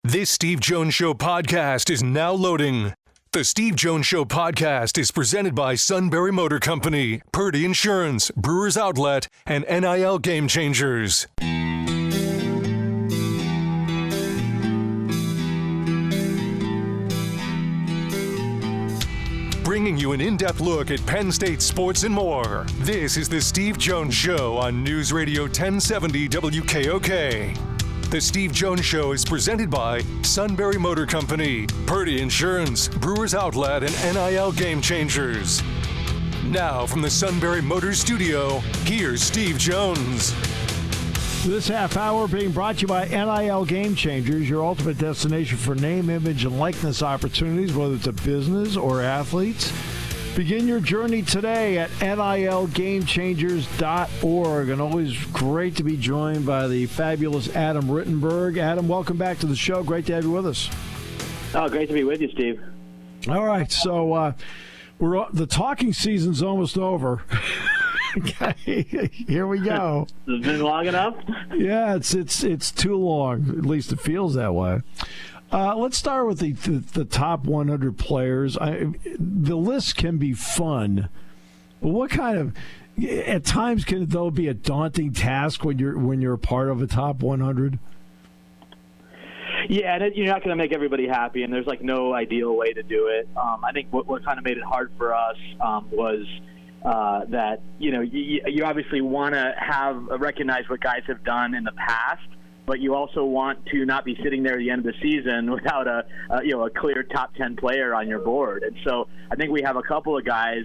This Steve Jones Show podcast is now loading. The Steve Jones Show podcast is presented by Sunbury Motor Company, Purdy Insurance, Brewers Outlet, and NIL Game Changers. Bringing you an in-depth look at Penn State sports and more. This is the Steve Jones Show on News Radio 1070 WKOK. The Steve Jones Show is presented by Sunbury Motor Company, Purdy Insurance, Brewers Outlet, and NIL Game Changers. Now from the Sunbury Motors Studio, here's Steve Jones. This half hour being brought to you by NIL Game Changers, your ultimate destination for name, image, and likeness opportunities, whether it's a business or athletes. Begin your journey today at nilgamechangers.org. And always great to be joined by the fabulous Adam Rittenberg. Adam, welcome back to the show. Great to have you with us. Oh, great to be with you, Steve. All right, so the talking season's almost over. Okay, here we go. Has it been long enough? Yeah, it's too long. At least it feels that way. Let's start with the top 100 players. The list can be fun, but what kind of? At times, can it though be a daunting task when you're a part of a top 100? Yeah, and you're not going to make everybody happy, and there's like no ideal way to do it. I think what kind of made it hard for us was that you obviously want to recognize what guys have done in the past. But you also want to not be sitting there at the end of the season without a clear top 10 player on your board. And so I think we have a couple of guys,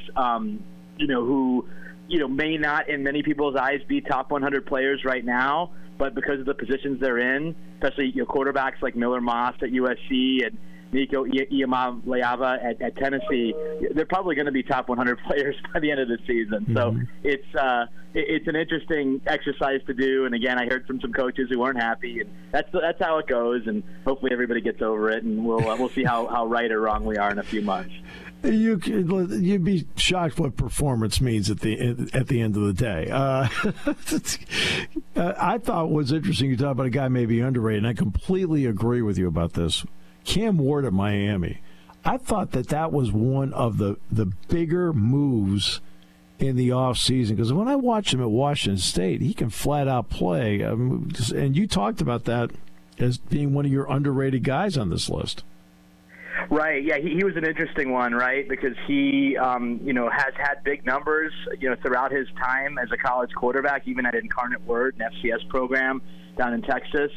who, may not in many people's eyes be top 100 players right now, but because of the positions they're in, especially quarterbacks like Miller Moss at USC and Nico Iamaleava at Tennessee, they're probably going to be top 100 players by the end of the season. Mm-hmm. So it's an interesting exercise to do. And again, I heard from some coaches who weren't happy, and that's how it goes. And hopefully everybody gets over it, and we'll see how right or wrong we are in a few months. You'd be shocked what performance means at the end of the day. I thought was interesting. You talk about a guy maybe underrated, and I completely agree with you about this. Cam Ward at Miami. I thought that was one of the bigger moves in the offseason, because when I watched him at Washington State, he can flat out play. And you talked about that as being one of your underrated guys on this list. Right. Yeah, he was an interesting one, right? Because he, has had big numbers, throughout his time as a college quarterback, even at Incarnate Word, an FCS program down in Texas.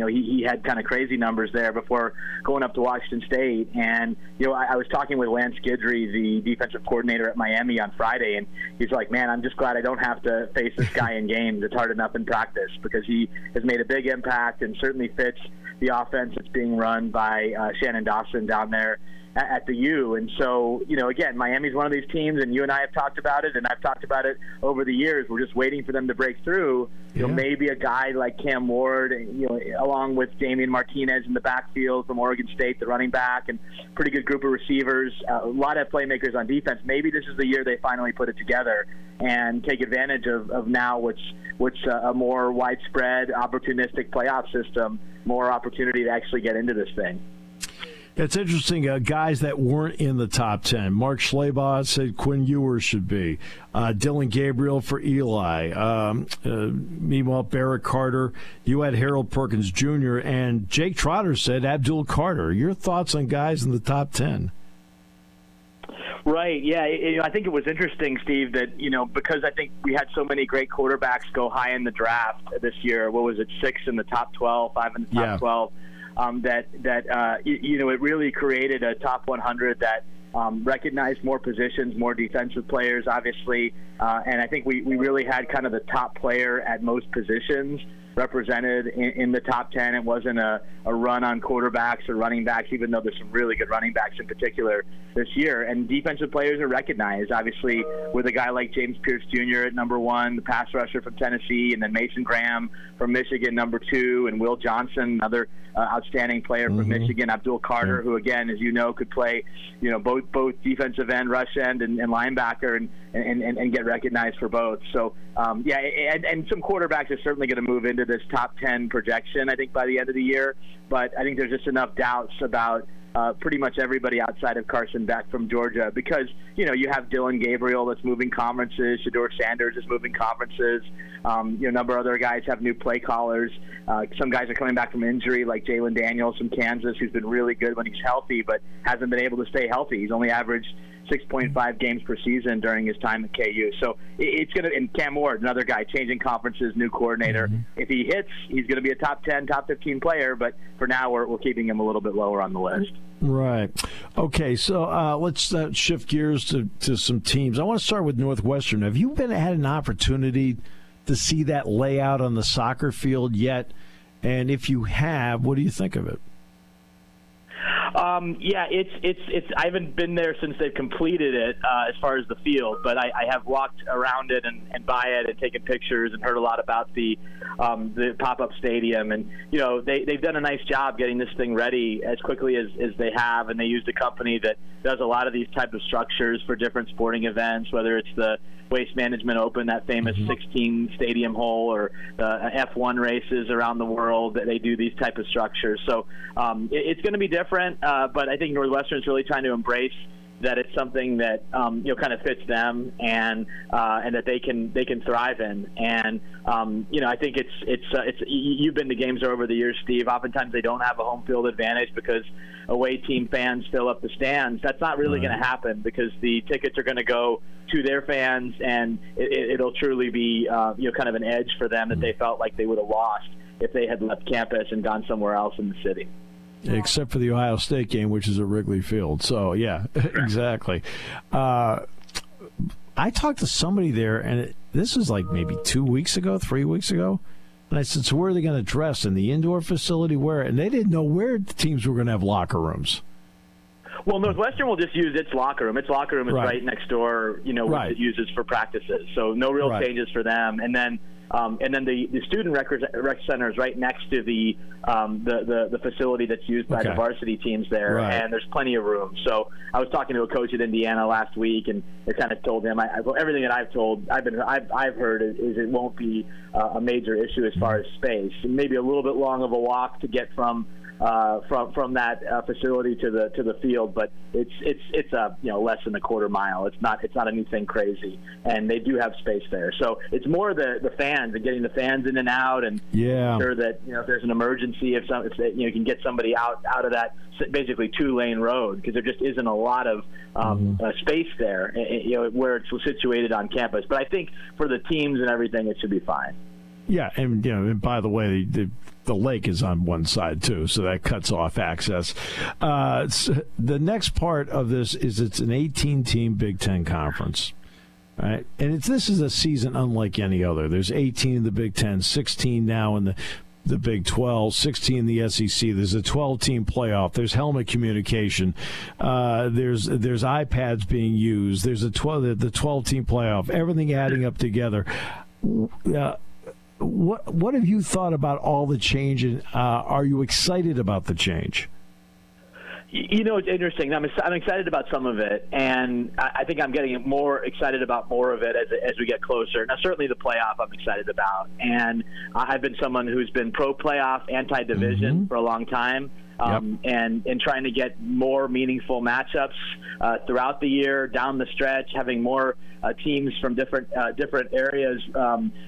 He had kind of crazy numbers there before going up to Washington State. And, I was talking with Lance Guidry, the defensive coordinator at Miami, on Friday, and he's like, man, I'm just glad I don't have to face this guy in games. It's hard enough in practice, because he has made a big impact and certainly fits the offense that's being run by Shannon Dawson down there at the U. And so, again, Miami's one of these teams, and you and I have talked about it, and I've talked about it over the years. We're just waiting for them to break through. Yeah. Maybe a guy like Cam Ward, along with Damian Martinez in the backfield from Oregon State, the running back, and pretty good group of receivers, a lot of playmakers on defense. Maybe this is the year they finally put it together and take advantage of now what's a more widespread, opportunistic playoff system, more opportunity to actually get into this thing. It's interesting, guys that weren't in the top 10. Mark Schlabach said Quinn Ewers should be. Dylan Gabriel for Eli. Meanwhile, Barrett Carter. You had Harold Perkins Jr. And Jake Trotter said Abdul Carter. Your thoughts on guys in the top 10? Right, yeah. I think it was interesting, Steve, that, because I think we had so many great quarterbacks go high in the draft this year. What was it, 6 in the top 12, 5 in the top 12? It really created a top 100 that recognized more positions, more defensive players, obviously, and I think we really had kind of the top player at most positions represented in the top 10. It wasn't a run on quarterbacks or running backs, even though there's some really good running backs in particular this year. And defensive players are recognized, obviously, with a guy like James Pierce Jr. at number 1, the pass rusher from Tennessee, and then Mason Graham from Michigan, number 2, and Will Johnson, another outstanding player from Michigan, Abdul Carter, who, again, as you know, could play, both defensive end, rush end, and linebacker, and get recognized for both. So, and some quarterbacks are certainly going to move into into this top 10 projection, I think, by the end of the year. But I think there's just enough doubts about pretty much everybody outside of Carson Beck from Georgia because, you know, you have Dylan Gabriel that's moving conferences, Shedeur Sanders is moving conferences, a number of other guys have new play callers. Some guys are coming back from injury like Jalen Daniels from Kansas, who's been really good when he's healthy but hasn't been able to stay healthy. He's only averaged 6.5 games per season during his time at KU. So it's going to – and Cam Ward, another guy, changing conferences, new coordinator. If he hits, he's going to be a top 10, top 15 player, but for now we're keeping him a little bit lower on the list. Right. Okay, so let's shift gears to some teams. I want to start with Northwestern. Have you had an opportunity to see that layout on the soccer field yet? And if you have, what do you think of it? Yeah, it's. I haven't been there since they've completed it as far as the field, but I have walked around it and by it and taken pictures and heard a lot about the pop-up stadium. And you know they've done a nice job getting this thing ready as quickly as they have, and they used a company that does a lot of these type of structures for different sporting events, whether it's the Waste Management Open, that famous 16 stadium hole, or the F1 races around the world. That they do these type of structures. So it's going to be different, but I think Northwestern's really trying to embrace that it's something that kind of fits them and that they can thrive in. And I think it's you've been to games over the years, Steve. Oftentimes they don't have a home field advantage because away team fans fill up the stands. That's not really going to happen because the tickets are going to go to their fans, and it'll truly be kind of an edge for them that they felt like they would have lost if they had left campus and gone somewhere else in the city. Except for the Ohio State game, which is at Wrigley Field. So, yeah, exactly. I talked to somebody there, and this is like maybe 3 weeks ago, and I said, so where are they going to dress? In the indoor facility? Where? And they didn't know where the teams were going to have locker rooms. Well, Northwestern will just use its locker room. Its locker room is right next door, which it uses for practices. So no real changes for them. And then the student rec center is right next to the facility that's used by the varsity teams there, and there's plenty of room. So I was talking to a coach at Indiana last week, and I kind of told him everything that I've heard is it won't be a major issue as far as space. Maybe a little bit long of a walk to get from that facility to the field, but it's less than a quarter mile. It's not anything crazy, and they do have space there. So it's more the fans and getting the fans in and out, and sure that if there's an emergency, if you can get somebody out of that basically 2-lane road, because there just isn't a lot of space there, where it's situated on campus. But I think for the teams and everything, it should be fine. Yeah, and and by the way, the lake is on one side too, so that cuts off access. The next part of this is it's an 18-team Big Ten conference, right? And this is a season unlike any other. There's 18 in the Big Ten, 16 now in the Big 12, 16 in the SEC. There's a 12-team playoff. There's helmet communication. There's iPads being used. There's the 12-team playoff. Everything adding up together. What have you thought about all the change, and are you excited about the change? It's interesting. I'm excited about some of it, and I think I'm getting more excited about more of it as we get closer. Now, certainly the playoff I'm excited about, and I've been someone who's been pro-playoff, anti-division for a long time. And trying to get more meaningful matchups throughout the year, down the stretch, having more teams from different areas.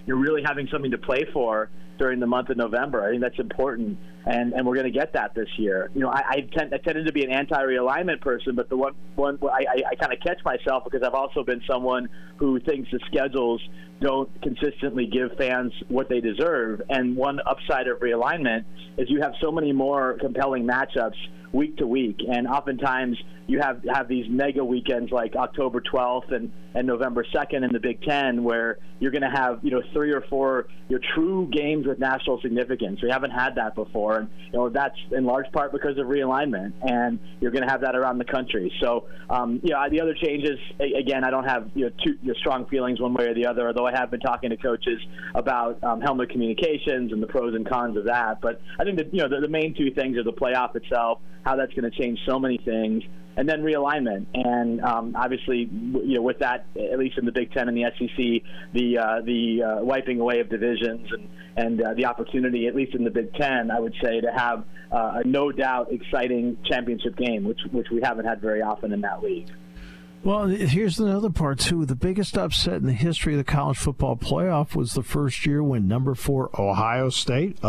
You're really having something to play for during the month of November. I think that's important, and we're going to get that this year. I tended to be an anti-realignment person, but the one I kind of catch myself because I've also been someone who thinks the schedules don't consistently give fans what they deserve. And one upside of realignment is you have so many more compelling matchups week to week, and oftentimes you have these mega weekends like October 12th and November 2nd in the Big Ten, where you're going to have 3 or 4 true games with national significance. We haven't had that before, more. And, that's in large part because of realignment, and you're going to have that around the country. So, the other changes, again, I don't have strong feelings one way or the other, although I have been talking to coaches about helmet communications and the pros and cons of that. But I think that, the main two things are the playoff itself, how that's going to change so many things, and then realignment. And obviously, with that, at least in the Big Ten and the SEC, the wiping away of divisions and the opportunity, at least in the Big Ten, I would say, to have a no doubt exciting championship game, which we haven't had very often in that league. Well, here's another part, too. The biggest upset in the history of the college football playoff was the first year when number 4 Ohio State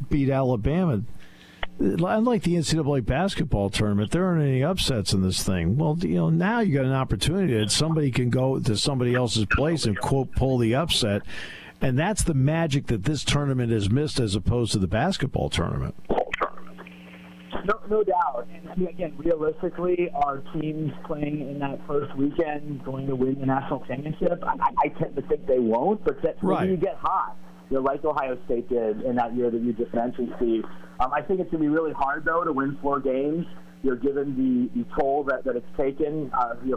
beat Alabama. Unlike the NCAA basketball tournament, there aren't any upsets in this thing. Well, now you got an opportunity that somebody can go to somebody else's place and, quote, pull the upset. And that's the magic that this tournament has missed as opposed to the basketball tournament. No doubt. And again, realistically, are teams playing in that first weekend going to win the national championship? I tend to think they won't, but when you get hot, like Ohio State did in that year that you just mentioned, Steve. I think it's going to be really hard, though, to win 4 games. Given the toll that it's taken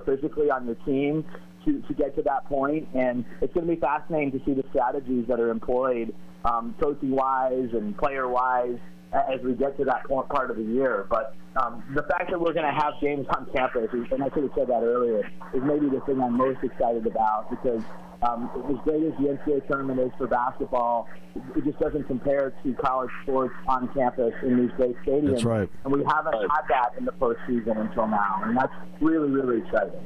physically on your team to get to that point. And it's going to be fascinating to see the strategies that are employed coaching-wise and player-wise as we get to that part of the year. But the fact that we're going to have games on campus, and I should have said that earlier, is maybe the thing I'm most excited about, because as great as the NCAA tournament is for basketball, it just doesn't compare to college sports on campus in these great stadiums. That's right. And we haven't had that in the postseason until now, and that's really, really exciting.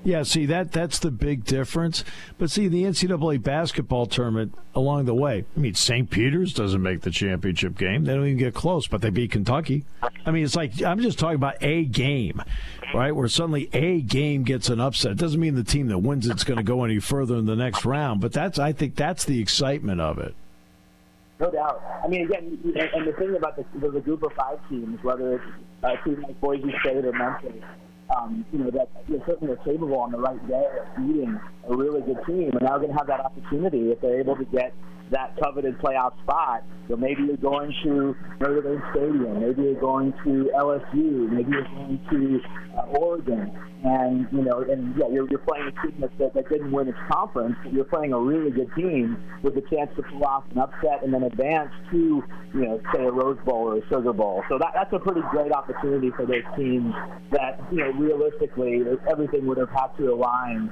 Yeah, see, that's the big difference. But see, the NCAA basketball tournament along the way, St. Peter's doesn't make the championship game. They don't even get close, but they beat Kentucky. It's like, I'm just talking about a game, right, where suddenly a game gets an upset. It doesn't mean the team that wins it's going to go any further in the next round, but I think that's the excitement of it. No doubt. Again, and the thing about the group of 5 teams, whether it's a team like Boise State or Memphis, that certainly are capable on the right day of beating a really good team, and now going to have that opportunity if they're able to get that coveted playoff spot. Maybe you're going to Notre Dame Stadium, maybe you're going to LSU, maybe you're going to Oregon, and you're playing a team that didn't win its conference, but you're playing a really good team with a chance to pull off an upset and then advance to, say a Rose Bowl or a Sugar Bowl. So that's a pretty great opportunity for those teams that, realistically, everything would have had to align.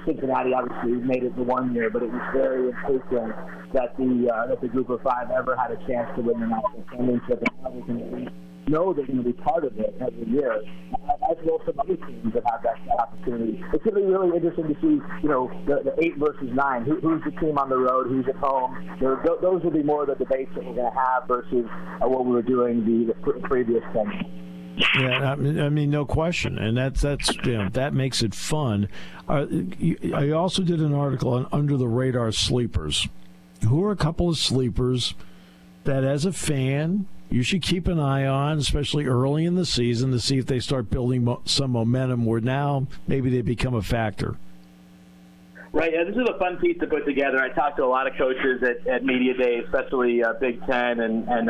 Cincinnati obviously made it the one year, but it was very infrequent that the group of 5 ever had a chance to win the national championship, and now we can at least know they're going to be part of it every year. As will some other teams that have that opportunity. It's going to be really interesting to see, the 8 versus 9. Who's the team on the road? Who's at home? Those will be more of the debates that we're going to have versus what we were doing the previous 10. Yeah, no question, and that's that makes it fun. I also did an article on under the radar sleepers. Who are a couple of sleepers that, as a fan, you should keep an eye on, especially early in the season, to see if they start building some momentum where now maybe they become a factor. Right. Yeah, this is a fun piece to put together. I talked to a lot of coaches at Media Day, especially Big Ten and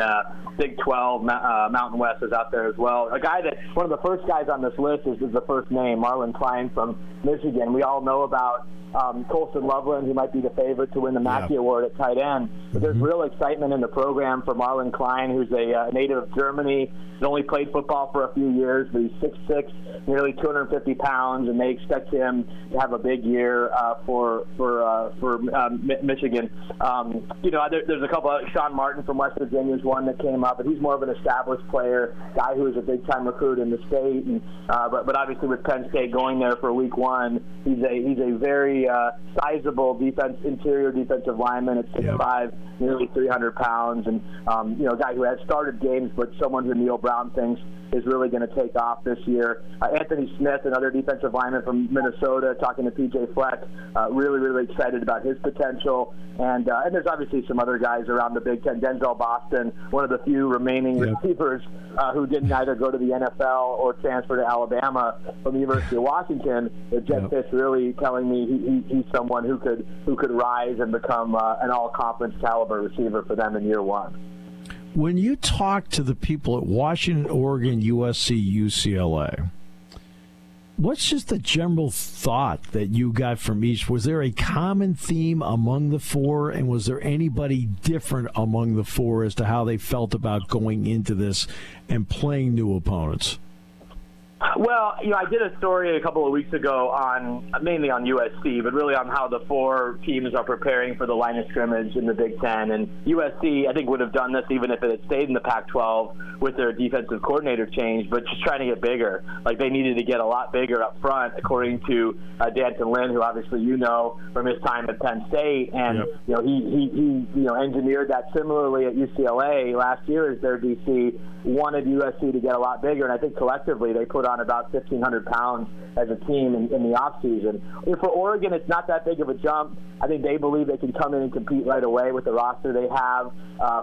Big 12. Mountain West is out there as well. A guy that one of the first guys on this list is the first name, Marlon Klein from Michigan. We all know about Colson Loveland, who might be the favorite to win the Mackey Award at tight end. But there's real excitement in the program for Marlon Klein, who's a native of Germany. He's only played football for a few years, but he's 6'6", nearly 250 pounds, and they expect him to have a big year for Michigan. There's a couple. Sean Martin from West Virginia is one that came up, but he's more of an established player, guy who is a big-time recruit in the state. And but obviously with Penn State going there for week 1, he's a very sizable interior defensive lineman at 6'5", nearly 300 pounds, and a guy who has started games, but someone who Neil Brown thinks is really going to take off this year. Anthony Smith, another defensive lineman from Minnesota, talking to PJ Fleck, really, really excited about his potential. And there's obviously some other guys around the Big Ten. Denzel Boston, one of the few remaining receivers who didn't either go to the NFL or transfer to Alabama from the University of Washington. Jed Fish really telling me he's someone who could rise and become an all-conference caliber receiver for them in year 1. When you talk to the people at Washington, Oregon, USC, UCLA, what's just the general thought that you got from each? Was there a common theme among the four, and was there anybody different among the four as to how they felt about going into this and playing new opponents? Well, I did a story a couple of weeks ago mainly on USC, but really on how the four teams are preparing for the line of scrimmage in the Big Ten. And USC, I think, would have done this even if it had stayed in the Pac-12 with their defensive coordinator change, but just trying to get bigger. Like, they needed to get a lot bigger up front, according to D'Anton Lynn, who obviously you know from his time at Penn State. And, he engineered that similarly at UCLA last year as their DC, wanted USC to get a lot bigger. And I think collectively they put on about 1,500 pounds as a team in the offseason. For Oregon, it's not that big of a jump. I think they believe they can come in and compete right away with the roster they have,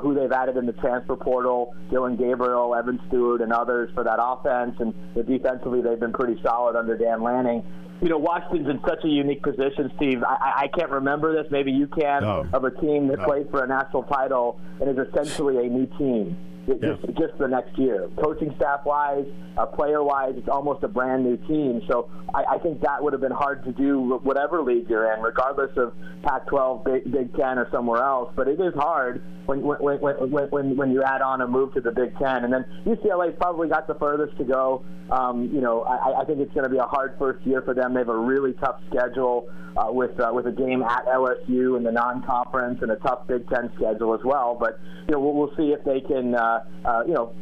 who they've added in the transfer portal, Dylan Gabriel, Evan Stewart, and others for that offense. And defensively, they've been pretty solid under Dan Lanning. Washington's in such a unique position, Steve. I can't remember this. Maybe you can, of a team that played for a national title and is essentially a new team. Just the next year. Coaching staff-wise, player-wise, it's almost a brand-new team. So I think that would have been hard to do whatever league you're in, regardless of Pac-12, Big Ten, or somewhere else. But it is hard when you add on a move to the Big Ten. And then UCLA's probably got the furthest to go. I think it's going to be a hard first year for them. They have a really tough schedule with a game at LSU in the non-conference and a tough Big Ten schedule as well. But we'll see if they can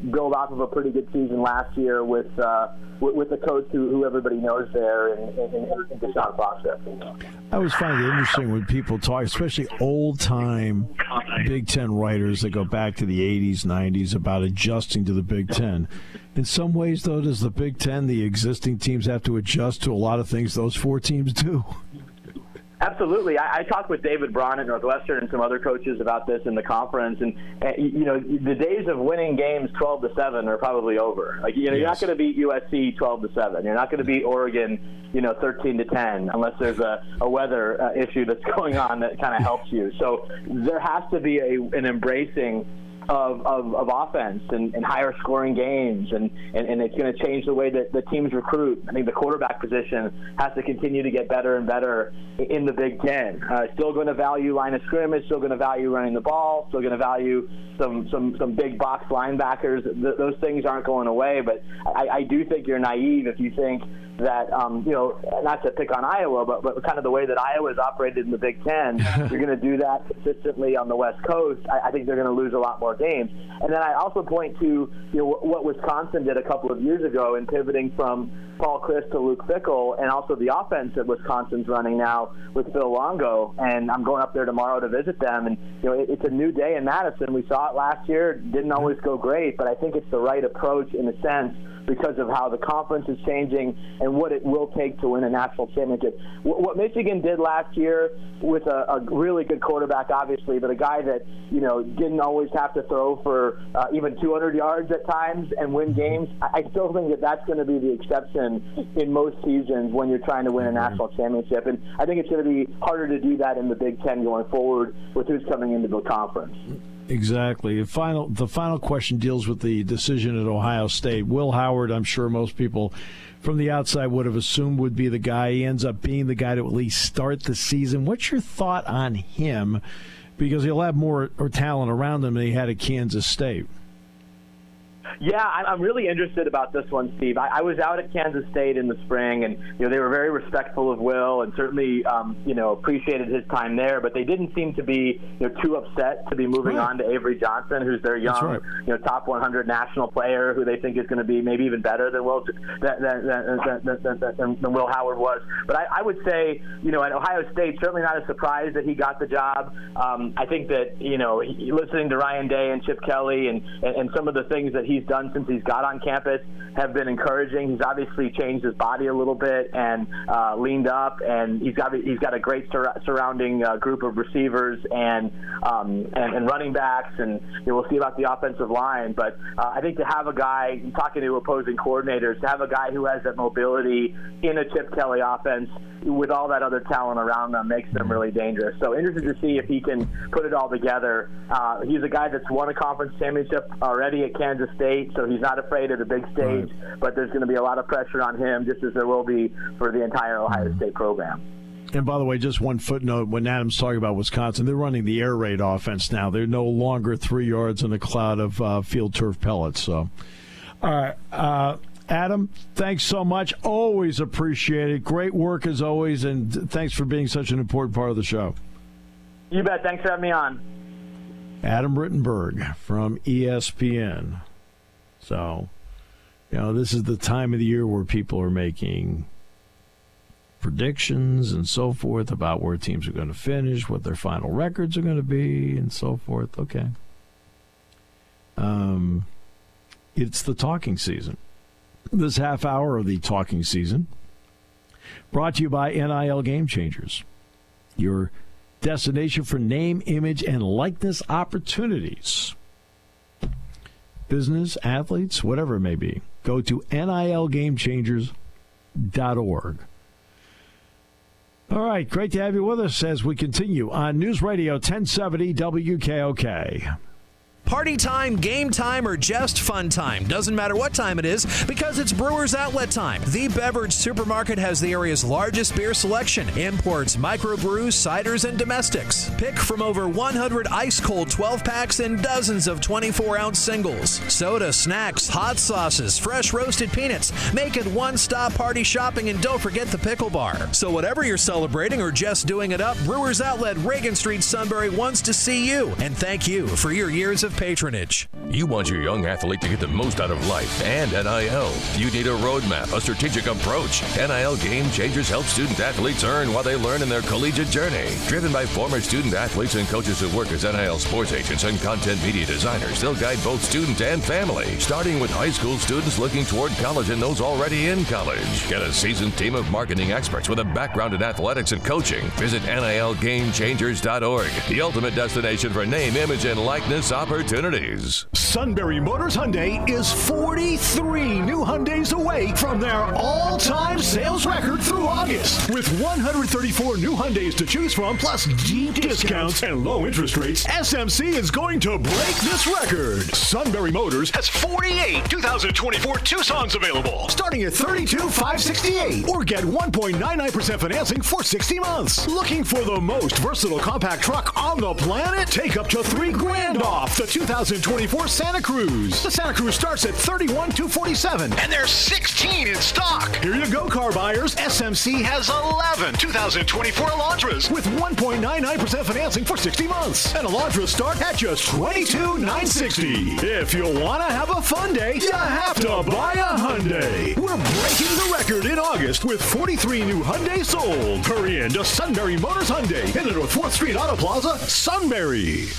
build off of a pretty good season last year with the coach who everybody knows there in Deshaun Foster. I always find it interesting when people talk, especially old-time Big Ten writers that go back to the 80s, 90s, about adjusting to the Big Ten. In some ways, though, does the Big Ten, the existing teams, have to adjust to a lot of things those four teams do? Absolutely. I talked with David Braun at Northwestern and some other coaches about this in the conference, and the days of winning games 12-7 are probably over. You're not going to beat USC 12-7. You're not going to beat Oregon, 13-10, unless there's a weather issue that's going on that kind of helps you. So there has to be an embracing of offense and higher scoring games, and it's going to change the way that the teams recruit. I think the quarterback position has to continue to get better and better in the Big Ten. Still going to value line of scrimmage, still going to value running the ball, still going to value some big box linebackers. Those things aren't going away, but I do think you're naive if you think that, not to pick on Iowa, but kind of the way that Iowa is operated in the Big Ten, you're going to do that consistently on the West Coast. I think they're going to lose a lot more games. And then I also point to what Wisconsin did a couple of years ago in pivoting from Paul Chryst to Luke Fickell, and also the offense that Wisconsin's running now with Phil Longo. And I'm going up there tomorrow to visit them. And it's a new day in Madison. We saw it last year. It didn't always go great, but I think it's the right approach in a sense, because of how the conference is changing and what it will take to win a national championship. What Michigan did last year with a really good quarterback, obviously, but a guy that didn't always have to throw for even 200 yards at times and win games, I still think that that's going to be the exception in most seasons when you're trying to win a national championship. And I think it's going to be harder to do that in the Big Ten going forward with who's coming into the conference. Exactly. The final question deals with the decision at Ohio State. Will Howard, I'm sure most people from the outside would have assumed would be the guy. He ends up being the guy to at least start the season. What's your thought on him? Because he'll have more talent around him than he had at Kansas State. Yeah, I'm really interested about this one, Steve. I was out at Kansas State in the spring, and they were very respectful of Will, and certainly appreciated his time there. But they didn't seem to be too upset to be moving on to Avery Johnson, who's their young top 100 national player, who they think is going to be maybe even better than Will Howard was. But I would say at Ohio State, certainly not a surprise that he got the job. I think that listening to Ryan Day and Chip Kelly and some of the things that he's he's done since he's got on campus have been encouraging. He's obviously changed his body a little bit and leaned up, and he's got a great surrounding group of receivers and running backs, and we'll see about the offensive line. But I think to have a guy, talking to opposing coordinators, to have a guy who has that mobility in a Chip Kelly offense with all that other talent around them makes them really dangerous. So interested to see if he can put it all together. He's a guy that's won a conference championship already at Kansas State, so he's not afraid of the big stage, but there's going to be a lot of pressure on him, just as there will be for the entire Ohio State program. And by the way, just one footnote, when Adam's talking about Wisconsin, they're running the air raid offense now. They're no longer 3 yards in a cloud of field turf pellets. So, all right. Adam, thanks so much. Always appreciate it. Great work as always, and thanks for being such an important part of the show. You bet. Thanks for having me on. Adam Rittenberg from ESPN. So, this is the time of the year where people are making predictions and so forth about where teams are going to finish, what their final records are going to be, and so forth. Okay. It's the talking season. This half hour of the talking season brought to you by NIL Game Changers, your destination for name, image, and likeness opportunities. Business, athletes, whatever it may be. Go to nilgamechangers.org. All right, great to have you with us as we continue on News Radio 1070 WKOK. Party time, game time, or just fun time. Doesn't matter what time it is because it's Brewers Outlet time. The beverage supermarket has the area's largest beer selection. Imports, microbrews, ciders, and domestics. Pick from over 100 ice-cold 12-packs and dozens of 24-ounce singles. Soda, snacks, hot sauces, fresh roasted peanuts. Make it one-stop party shopping, and don't forget the pickle bar. So whatever you're celebrating or just doing it up, Brewers Outlet, Reagan Street, Sunbury wants to see you. And thank you for your years of patronage. You want your young athlete to get the most out of life and NIL. You need a roadmap, a strategic approach. NIL Game Changers help student athletes earn while they learn in their collegiate journey. Driven by former student athletes and coaches who work as NIL sports agents and content media designers, they'll guide both student and family, starting with high school students looking toward college and those already in college. Get a seasoned team of marketing experts with a background in athletics and coaching. Visit NILGameChangers.org, the ultimate destination for name, image, and likeness opportunities. Sunbury Motors Hyundai is 43 new Hyundais away from their all-time sales record through August. With 134 new Hyundais to choose from, plus deep discounts and low interest rates, SMC is going to break this record. Sunbury Motors has 48 2024 Tucsons available, starting at $32,568, or get 1.99% financing for 60 months. Looking for the most versatile compact truck on the planet? Take up to $3,000 off the 2024 Santa Cruz. The Santa Cruz starts at $31,247, and there's 16 in stock. Here you go, car buyers. SMC has 11 2024 Elantras with 1.99% financing for 60 months, and Elantras start at just $22,960. If you want to have a fun day, you have to buy a Hyundai. We're breaking the record in August with 43 new Hyundai sold. Hurry in to Sunbury Motors Hyundai in the North 4th Street Auto Plaza, Sunbury.